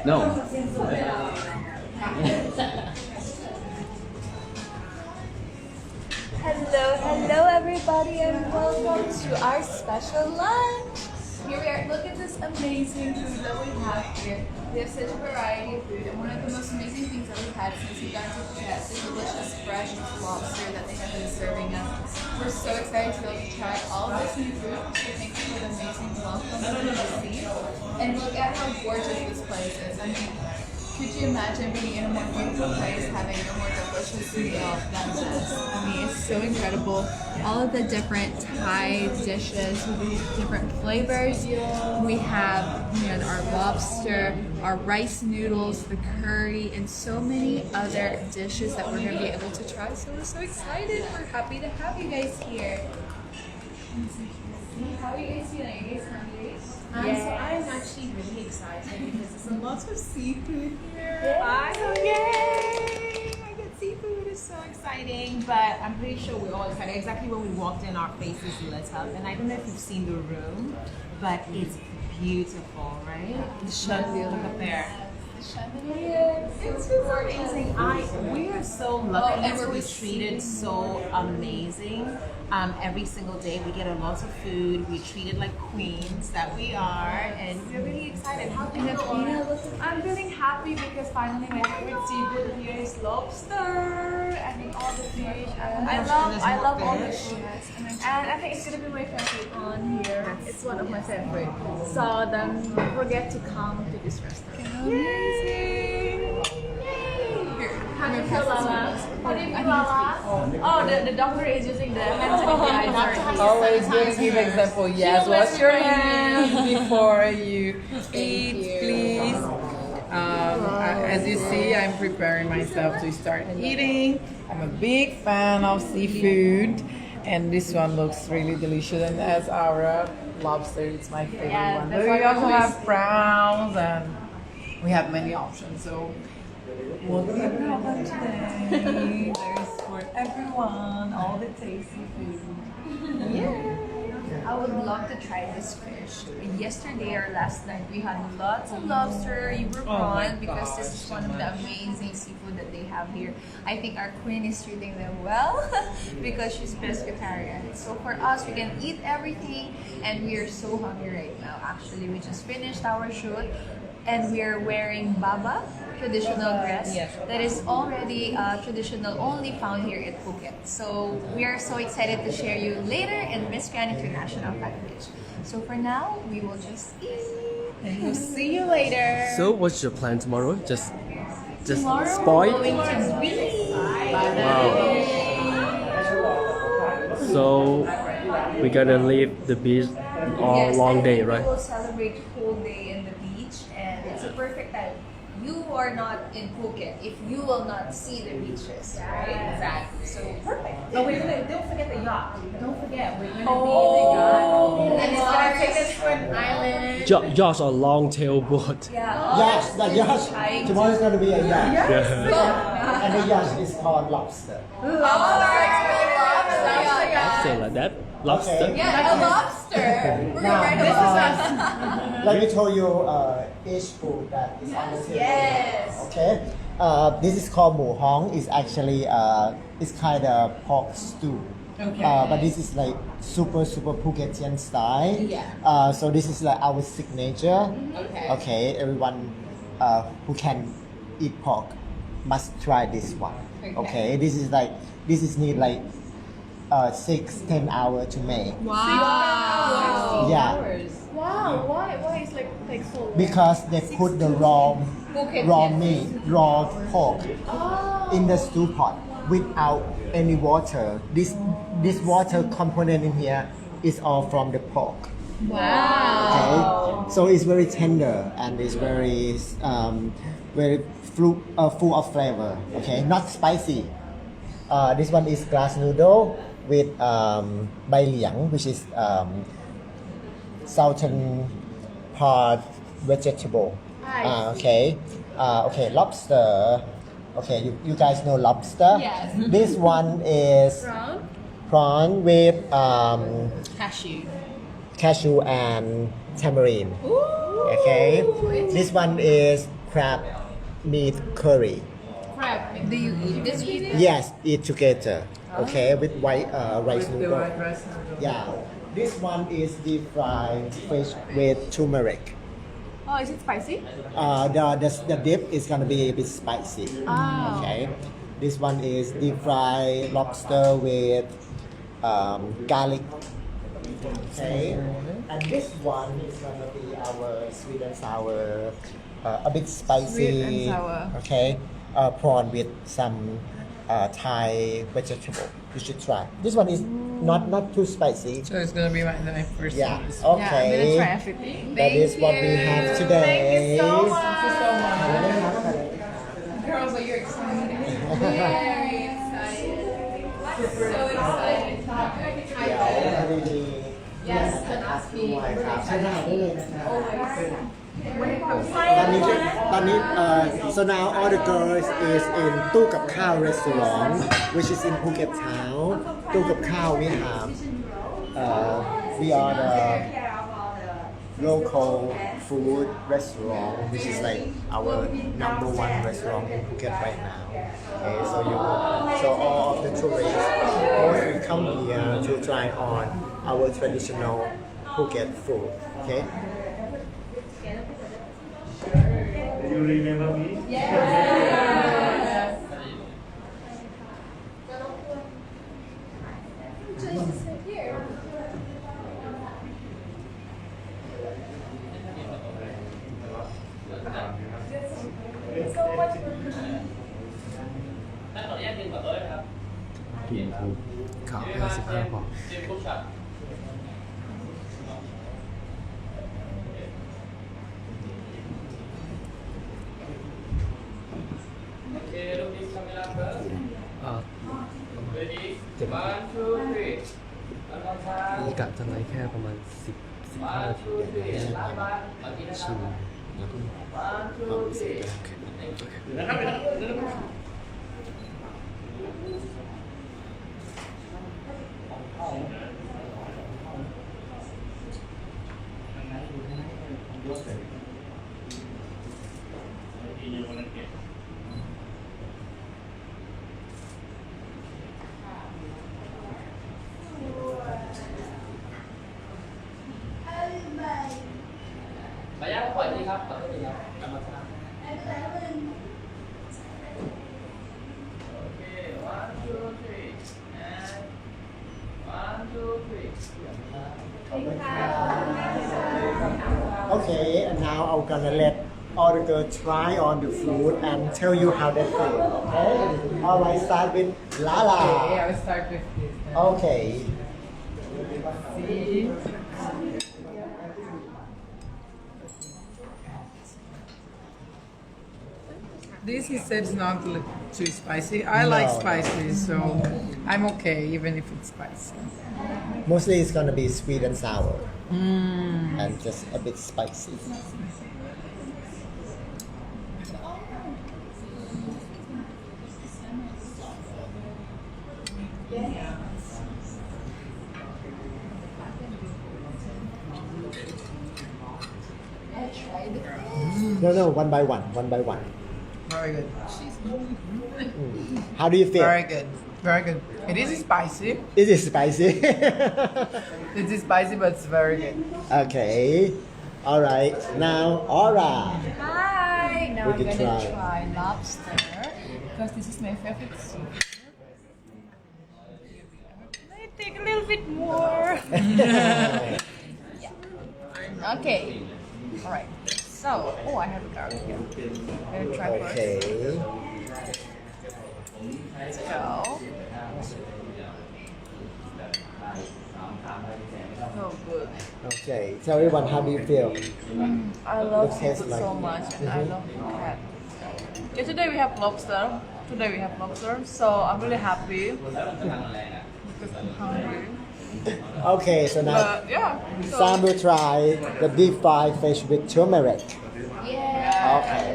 No. Hello everybody and welcome to our special lunch. Here we are. Look at this amazing food that we have here. We have such a variety of food, and one of the most amazing things that we've had since we got to Phuket is the delicious fresh lobster that they have been serving us. We're so excited to be able to try all of this new food. So thank you for the amazing welcome that we received. And look at how gorgeous this place is. I mean, could you imagine being in a more beautiful place, having a more delicious meal than this? I mean, it's so incredible. All of the different Thai dishes with different flavors. We have our lobster, our rice noodles, the curry, and so many other dishes that we're going to be able to try. So we're so excited. We're happy to have you guys here. How are you guys feeling? Are you guys hungry? Yes. So I'm actually really excited because there's a lot of seafood here. Yes. So yay! I get seafood. It's so exciting. But I'm pretty sure we're all excited. Exactly when we walked in, our faces lit up. And I don't know if you've seen the room, but it's beautiful, right? It's beautiful. Look up there. It's just amazing. We are so lucky to be treated so amazing. Every single day we get a lot of food. We're treated like queens that we are, and we're really excited. How do you feel? I'm feeling happy because finally my favorite seafood here is lobster. I mean all the fish. I love all the fish. And I think it's gonna be my favorite on here. It's one of my favorite. So don't forget to come to this restaurant. Amazing! How do you feel, Lala? How do you feel, Lala? Oh, the doctor is using the hand sanitizer. Always good to give example. Yes, wash your hands before you eat, please. As you see, I'm preparing myself to start eating. I'm a big fan of seafood, and this one looks really delicious. And as our lobster, it's my favorite one. But we also have prawns, and we have many options. So what we have today, there's for everyone, all the tasty food. Yeah. I would love to try this fish. Yesterday or last night we had lots of lobster, river prawn, because this is one of the amazing seafood that they have here. I think our queen is treating them well because she's pescatarian. So for us, we can eat everything, and we are so hungry right now. Actually, we just finished our shoot, and we are wearing baba, traditional dress that is already traditional, only found here at Phuket. So we are so excited to share you later in Miss Grand International package. So for now, we will just eat. And we'll see you later. So what's your plan tomorrow? Just Tomorrow spoil? we're going to Greece. Wow. So we're gonna leave the beach all long day, right? We will celebrate whole day in the beach, and it's a perfect time. You are not in Phuket if you will not see the beaches, right? Exactly. So perfect. Oh, don't forget the yacht. Don't forget, we're going to be in the yacht. And it's going to take us to an island. Yacht or long tail boat. Yeah. Yacht, the yacht. Tomorrow is going to be a yacht. Yeah. And the yacht is called lobster. Say like that. Lobster. Yeah, a lobster. We're Now, right about Let me tell you each food that is on the table. Yes. Okay. This is called mu hong. It's actually it's kind of pork stew. Okay. But this is like super Phuketian style. Yeah. So this is like our signature. Okay. Okay. Everyone who can eat pork must try this one. Okay. This is need like 6-10 hours to make. Wow. Yeah. Wow. Why is like so long? Because they put the raw meat, raw pork in the stew pot without any water. This water component in here is all from the pork. Wow. Okay, so it's very tender and it's very full of flavor. Okay, not spicy. This one is glass noodle with bai liang, which is southern part vegetable. Okay, lobster. Okay, you guys know lobster. Yes. This one is prawn with Cashew and tamarind. Okay, this one is crab meat curry. Crab. Do you eat this with it? Yes, eat together. Okay, with white rice The noodle. white rice noodle. Yeah, this one is deep fried fish with turmeric. Oh, is it spicy? The dip is gonna be a bit spicy. Oh. Okay, this one is deep fried lobster with garlic. Okay, and this one is gonna be our sweet and sour, a bit spicy. Sweet and sour. Okay, prawn with some Thai vegetable. You should try. This one is not too spicy. So it's gonna be my first. Yeah. one. Yeah, I'm Okay. gonna try everything. That is what we have today. Thank you so much. Thank you so much. Girls, are you excited? Very excited. So excited to have you. Yes, and us being really excited. So now all the girls is in ตู้กับข้าว restaurant which is in Phuket town. ตู้กับข้าว we are the local food restaurant which is like our number one restaurant in Phuket right now. Okay, so all of the tourists mostly come here to try on our traditional Phuket food. Okay. You remember me? Just sit here. So much for กินคูข่าว55พอ เจ็บมีกะจะไลฟ์แค่ประมาณ15 นาทีอย่างนี้ชิมแล้วก็ความรู้สึกโอเค ระยะปล่อยดีครับปล่อยดีครับกำลังชนะโอเค one two three and one two three Okay, and now I'm gonna let all the girls try on the food and tell you how they feel. Okay? Alright, start with Lala. Okay, I will start with this. Okay. See? This he said is not too spicy. I like No. spicy, so I'm okay even if it's spicy. Mostly it's gonna be sweet and sour. And just a bit spicy. No, one by one. Very good. How do you feel? Very good. Very good. It is spicy. It is spicy. It is spicy, but it's very good. Okay. Alright. Now, Aura. Hi! Now We I'm can gonna try. try lobster because this is my favorite soup. Can I take a little bit more? Okay. Alright. So, oh, I have a garlic here. I'm gonna try first. Okay. Let's go. So good. Okay. Tell everyone how do you feel? I love It tastes seafood like- so much, and I love cat. Yesterday we have lobster. Today we have lobster, so I'm really happy because I'm hungry. Okay, so now But yeah, so Sam will try the deep fried fish with turmeric. yeah. Okay.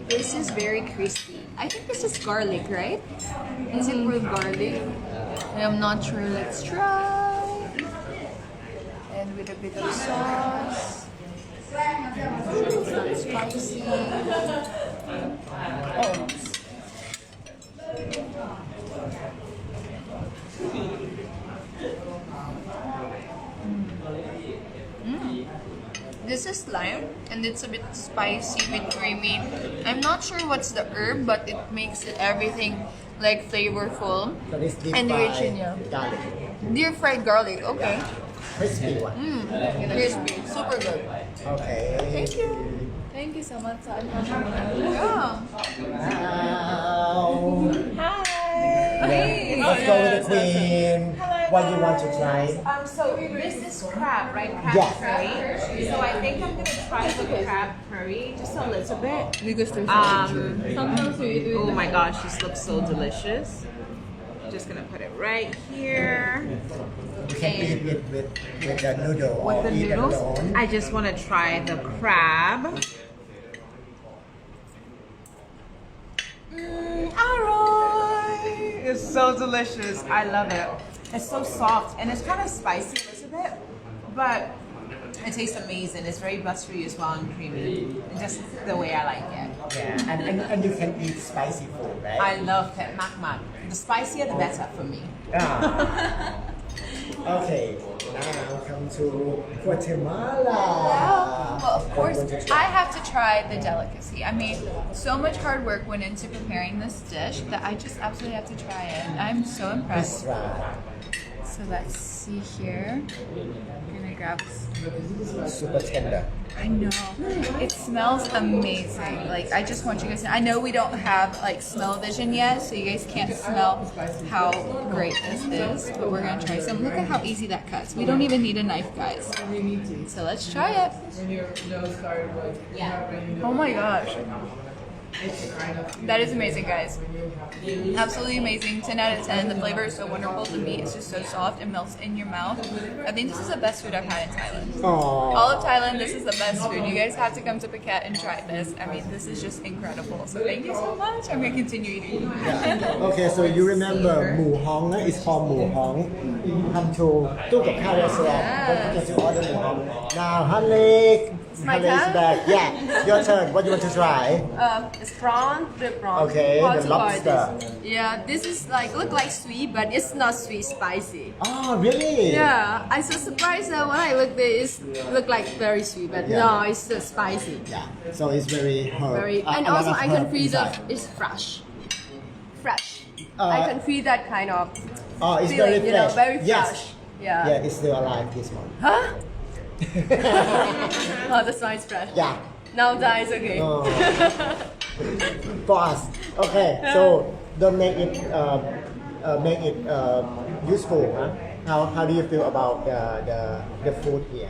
This is very crispy. I think this is garlic, right? Is it with garlic? I'm not sure. Let's try. And with a bit of sauce. It's not spicy. Oh. This is lime and it's a bit spicy, a bit creamy. I'm not sure what's the herb, but it makes it everything like flavorful So this deep and rich in fried garlic. deep fried garlic. Okay, Crispy one. crispy, super good. Okay. Thank you. Thank you so much. Yeah. Wow. Hi. Let's go with the queen. What do you want to try? So this is crab, right? Crab Yes. curry. So I think I'm gonna try the crab curry just a little bit. Because there's Oh my gosh, this looks so delicious. Just gonna put it right here. You can eat it with the noodle With or the eat it noodles, alone. I just want to try the crab. Alright! It's so delicious. I love it. It's so soft and it's kind of spicy a little bit, but it tastes amazing. It's very buttery as well and creamy. Just the way I like it. Yeah, and you can eat spicy food, right? I love it. Mak. The spicier the better for me. Ah. Okay, now come to Guatemala. Well, of course, I'm going to try. I have to try the delicacy. I mean, so much hard work went into preparing this dish that I just absolutely have to try it. I'm so impressed. That's right. So let's see here. I'm gonna grab. Super tender. I know. It smells amazing. Like, I just want you guys to. I know we don't have like smell vision yet, so you guys can't smell how great this is. But we're gonna try some. Look at how easy that cuts. We don't even need a knife, guys. So let's try it. Oh my gosh. That is amazing, guys. Absolutely amazing. 10 out of 10. The flavor is so wonderful. The meat is just so soft. It melts in your mouth. I think this is the best food I've had in Thailand. Aww. All of Thailand, this is the best food. You guys have to come to Phuket and try this. I mean, this is just incredible. So thank you so much. I'm going to continue eating. Yeah. Okay, so you remember Mu Hong? It's called Mu Hong. Come to Tu Kap Khao restaurant. Don't forget to order Mu Hong. Now, Hanlik. my Hanlik is turn? back. Yeah, your turn. What do you want to try? It's prawn, the prawn. Okay, How the to call lobster. this? Yeah, this is like look like sweet, but it's not sweet spicy. Oh, really? Yeah, I'm so surprised that when I looked at it, look like very sweet, but Yeah. no, it's just spicy. Yeah. So it's very herb. Very, a and lot also of I can herb feel inside. it's fresh. Fresh. Uh, I can feel that kind of Oh, it's feeling, very you know, fresh. very fresh. Yes. Yeah. Yeah, it's still alive, this one. Huh? Oh, the smell is fresh. Yeah. Now that is okay. Oh. For us. Okay, so don't make it useful, huh? How do you feel about the food here?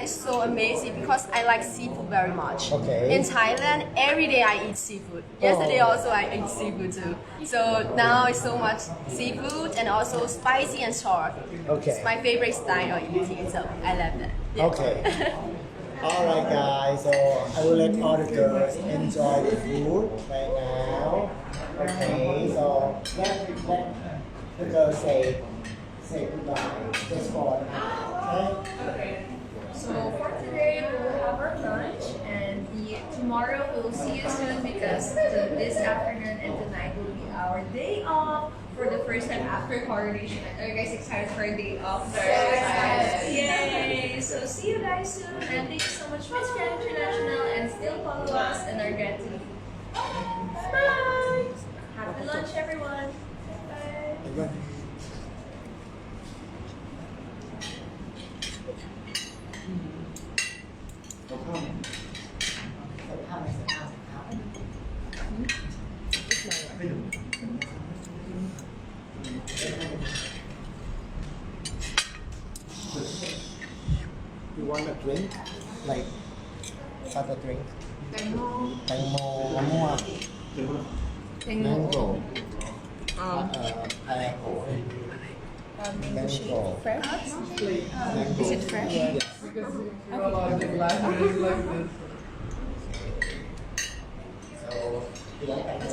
It's so amazing because I like seafood very much. Okay. In Thailand, every day I eat seafood. Yesterday also I ate seafood too. So now it's so much seafood and also spicy and sour. Okay. It's my favorite style of eating, so I love that. Yeah. Okay. Alright guys, so I will let all the girls enjoy the food right now. Okay, so let the girls say goodbye just for now. Okay? So for today, we will have our lunch, and tomorrow we will see you soon because this afternoon and tonight will be our day off for the first time after coronation. Are you guys excited for a day off? Very excited! Yay! So see you guys soon, and thank you so much, Miss Grand International, and still follow us and our gratitude. Bye! Happy lunch, everyone! Bye! You want a drink? Like other drink? Tango, Mango. Mango. Mango. Fresh? Mango. Is it fresh? Yes. So, you like mango?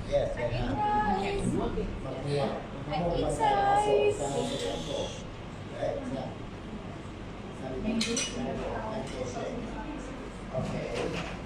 Yes. Mango. Inside. Okay.